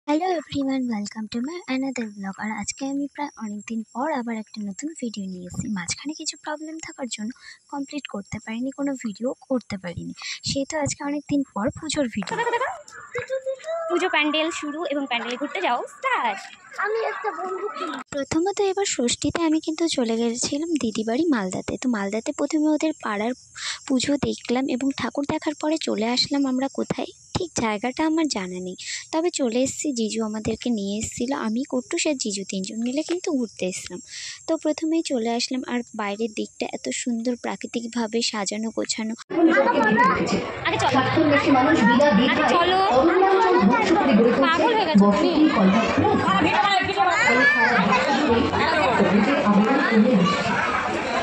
Hello everyone, welcome to my another vlog. আর আজকে আমি প্রায় অনেক দিন পর আবার একটা নতুন ভিডিও নিয়ে এসেছি। মাঝখানে কিছু প্রবলেম থাকার জন্য কমপ্লিট করতে পারিনি, কোনো ভিডিও করতে পারিনি। সেহেতু আজকে অনেক দিন পর পুজোর ভিডিও। পুজো প্যান্ডেল শুরু এবং প্যান্ডেলে ঘুরতে যাও স্টার্ট। আমি একটা বন্ধু প্রথমত এবার ষষ্ঠীতে আমি কিন্তু চলে গেছিলাম দিদি বাড়ি মালদাতে। তো মালদাতে প্রথমে ওদের পাড়ার পুজো দেখলাম এবং ঠাকুর দেখার পরে চলে আসলাম আমরা কোথায়, ঠিক জায়গাটা আমার জানা নেই, তবে চলে এসেছি। জিজু আমাদেরকে নিয়ে এসেছিলো, আমি কুট্টুস আর জিজু তিনজন মিলে কিন্তু ঘুরতে এসলাম। তো প্রথমেই চলে আসলাম, আর বাইরের দিকটা এত সুন্দর প্রাকৃতিকভাবে সাজানো গোছানো। আগে চলো পাগল হয়ে গেছো তুমি।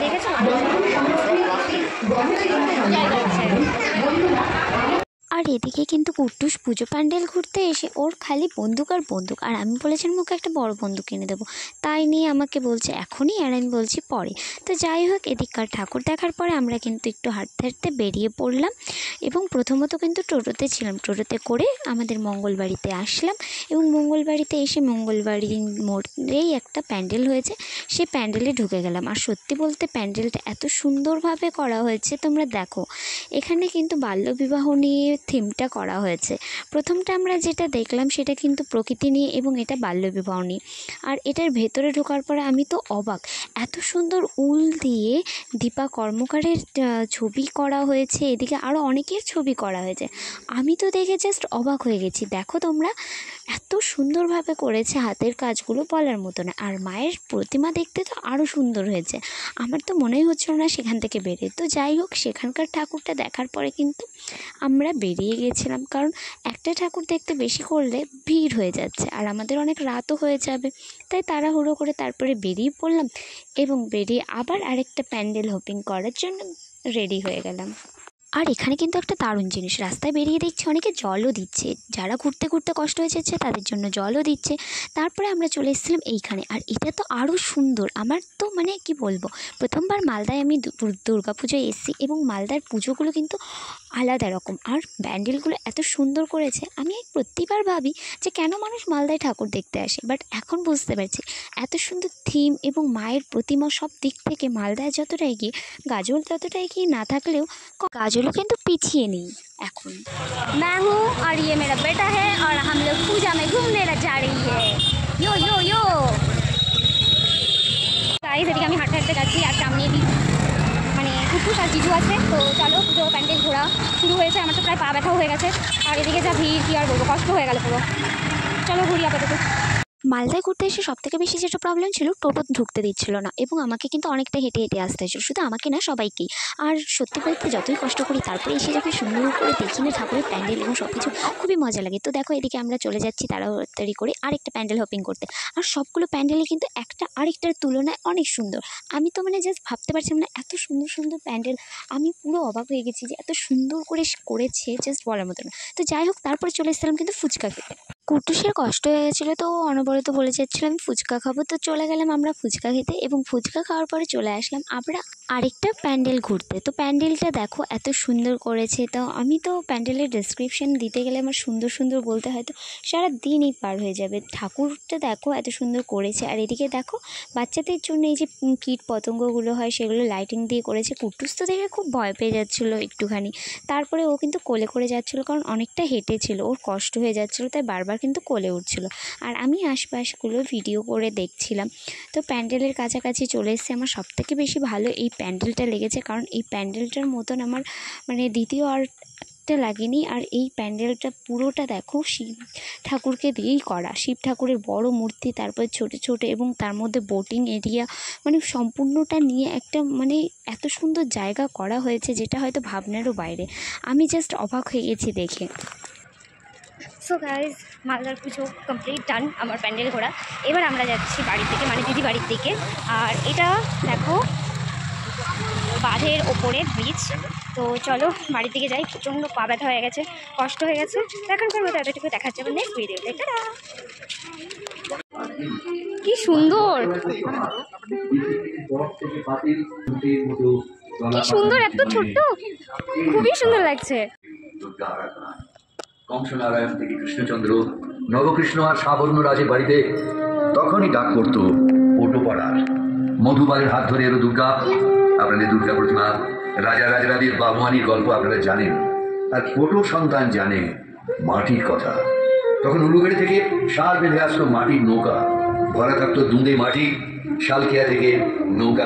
দেখেছো আর এদিকে কিন্তু কুট্টুস পুজো প্যান্ডেল ঘুরতে এসে ওর খালি বন্দুক আর বন্দুক, আর আমি বলেছিলাম ওকে একটা বড় বন্দুক কিনে দেবো, তাই নিয়ে আমাকে বলছে এখনই, আর আমি বলছি পরে। তো যাই হোক, এদিককার ঠাকুর দেখার পরে আমরা কিন্তু একটু হাঁটতে হাঁটতে বেরিয়ে পড়লাম এবং প্রথমত কিন্তু টোটোতে ছিলাম। টোটোতে করে আমাদের মঙ্গলবাড়িতে আসলাম এবং মঙ্গলবাড়িতে এসে মঙ্গলবাড়ির মোড়েই একটা প্যান্ডেল হয়েছে, সে প্যান্ডেলে ঢুকে গেলাম। আর সত্যি বলতে প্যান্ডেলটা এত সুন্দরভাবে করা হয়েছে, তোমরা দেখো। এখানে কিন্তু বাল্যবিবাহ নিয়ে থিমটা করা হয়েছে। প্রথমটা আমরা যেটা দেখলাম সেটা কিন্তু প্রকৃতি নিয়ে এবং এটা বাল্যবিবাহ নিয়ে। আর এটার ভেতরে ঢোকার পরে আমি তো অবাক, এত সুন্দর উল দিয়ে দীপা কর্মকারের ছবি করা হয়েছে, এদিকে আরও অনেকের ছবি করা হয়েছে। আমি তো দেখে জাস্ট অবাক হয়ে গেছি। দেখো তোমরা, এত সুন্দরভাবে করেছে, হাতের কাজগুলো বলার মতো না। আর মায়ের প্রতিমা দেখতে তো আরও সুন্দর হয়েছে, আমার তো মনেই হচ্ছিল না সেখান থেকে বেরিয়ে। তো যাই হোক, সেখানকার ঠাকুরটা দেখার পরে কিন্তু আমরা বেরিয়ে গেছিলাম, কারণ একটা ঠাকুর দেখতে বেশি করলে ভিড় হয়ে যাচ্ছে আর আমাদের অনেক রাতও হয়ে যাবে। তাই তাড়াহুড়ো করে তারপরে বেরিয়ে পড়লাম এবং বেরিয়ে আবার আরেকটা প্যান্ডেল হপিং করার জন্য রেডি হয়ে গেলাম। আর এখানে কিন্তু একটা দারুণ জিনিস, রাস্তায় বেরিয়ে দেখছি অনেকে জলও দিচ্ছে, যারা ঘুরতে ঘুরতে কষ্ট হয়ে যাচ্ছে তাদের জন্য জলও দিচ্ছে। তারপরে আমরা চলে এসেছিলাম এইখানে, আর এটা তো আরও সুন্দর। আমার তো মানে কি বলবো, প্রথমবার মালদায় আমি দুর্গা পুজোয় এসেছি এবং মালদার পুজোগুলো কিন্তু আলাদা রকম, আর প্যান্ডেলগুলো এত সুন্দর করেছে। আমি প্রতিবার ভাবি যে কেন মানুষ মালদায় ঠাকুর দেখতে আসে, বাট এখন বুঝতে পারছি এত সুন্দর থিম এবং মায়ের প্রতিমা সব দিক থেকে মালদায় যতটা এগিয়ে, গাজল ততটা এগিয়ে না থাকলেও গাজলও কিন্তু পিছিয়ে নেই এখন। मैं हूँ और ये मेरा बेटा है और हम लोग पूजा में घूमने जा रही है। यो यो यो गाइस, এদিকে আমি হাঁটতে হাঁটতে যাচ্ছি আর সামনে মানে কুট্টুস আর জিজু আছে। তো চলো, পুজো প্যান্ডেল ঘোরা শুরু হয়েছে। আমার তো প্রায় পা ব্যথাও হয়ে গেছে, আর এদিকে যা ভিড় কি আর বলবো, কষ্ট হয়ে গেল পুরো। চলো ঘুরি আপাতত। মালদায় ঘুরতে এসে সবথেকে বেশি যেটা প্রবলেম ছিল, টোটো ঢুকতে দিচ্ছিল না এবং আমাকে কিন্তু অনেকটা হেঁটে হেঁটে আসতে হয়েছিল, শুধু আমাকে না সবাইকেই। আর সত্যি বলতে যতই কষ্ট করি তারপরে এসে যখন সুন্দর করে দেখি না ঠাকুরের প্যান্ডেল এবং সব কিছু, খুবই মজা লাগে। তো দেখো, এদিকে আমরা চলে যাচ্ছি তাড়াতাড়ি করে আরেকটা প্যান্ডেল হপিং করতে। আর সবগুলো প্যান্ডেলই কিন্তু একটা আরেকটার তুলনায় অনেক সুন্দর। আমি তো মানে জাস্ট ভাবতে পারছিলাম না, এত সুন্দর সুন্দর প্যান্ডেল। আমি পুরো অবাক হয়ে গেছি যে এত সুন্দর করে করেছে, জাস্ট বলার মতো না। তো যাই হোক, তারপরে চলে এসেছিলাম কিন্তু ফুচকা খেতে। কুট্টুসের কষ্ট হয়ে গেছিলো, তো অনবরত বলে যাচ্ছিলো আমি ফুচকা খাবো। তো চলে গেলাম আমরা ফুচকা খেতে এবং ফুচকা খাওয়ার পরে চলে আসলাম আমরা আরেকটা প্যান্ডেল ঘুরতে। তো প্যান্ডেলটা দেখো এত সুন্দর করেছে। তো আমি তো প্যান্ডেলের ডেসক্রিপশন দিতে গেলে আমার সুন্দর সুন্দর বলতে হয়তো সারা দিনই পার হয়ে যাবে। ঠাকুরটা দেখো এত সুন্দর করেছে। আর এদিকে দেখো, বাচ্চাদের জন্য এই যে কীট পতঙ্গগুলো হয় সেগুলো লাইটিং দিয়ে করেছে। কুট্টুস তো দেখে খুব ভয় পেয়ে যাচ্ছিলো একটুখানি, তারপরে ও কিন্তু কোলে করে যাচ্ছিলো, কারণ অনেকটা হেঁটেছিল, ওর কষ্ট হয়ে যাচ্ছিলো, তাই বারবার কিন্তু কোলে উঠছিল। আর আমি আশপাশগুলো ভিডিও করে দেখছিলাম। তো প্যান্ডেলের কাছাকাছি চলে এসেছে। আমার সবথেকে বেশি ভালো এই প্যান্ডেলটা লেগেছে, কারণ এই প্যান্ডেলটার মতন আমার মানে দ্বিতীয় আরটা লাগেনি। আর এই প্যান্ডেলটা পুরোটা দেখো শিব ঠাকুরকে দিয়েই করা, শিব ঠাকুরের বড় মূর্তি, তারপর ছোট ছোট এবং তার মধ্যে বোটিং এরিয়া, মানে সম্পূর্ণটা নিয়ে একটা মানে এত সুন্দর জায়গা করা হয়েছে যেটা হয়তো ভাবনারও বাইরে। আমি জাস্ট অবাক হয়ে গেছি দেখে। সো গাইজ, মালদার পুজো কমপ্লিট ডান আমার প্যান্ডেল ঘোরা। এবার আমরা যাচ্ছি বাড়ি থেকে, মানে দিদি বাড়ির দিকে। আর এটা দেখো বাঁধের ওপরে ব্রিজ। তো চলো বাড়ির দিকে যাই, প্রচণ্ড পা ব্যথা হয়ে গেছে, কষ্ট হয়ে গেছে। এখনকার মতো এতটুকু দেখাচ্ছে আবার নেক্সট ভিডিওতে। কি সুন্দর, কি সুন্দর, এত ছোট্ট, খুবই সুন্দর লাগছে। কংসনারায়ণ থেকে কৃষ্ণচন্দ্র, নবকৃষ্ণ আর সাবর্ণ রাজের বাড়িতে তখনই ডাক পড়তো ওটোপাড়ার। মধুবাইয়ের হাত ধরে এলো দুর্গা। আপনাদের দুর্গা প্রতিমা, রাজা রাজরানীর বাবুয়ানির গল্প আপনারা জানেন, আর কোটো সন্তান জানে মাটির কথা। তখন উলুবেড়ি থেকে সার বেঁধে আসতো মাটির নৌকা, ভরা থাকতো দুঁদে মাটি, শালকিয়া থেকে নৌকা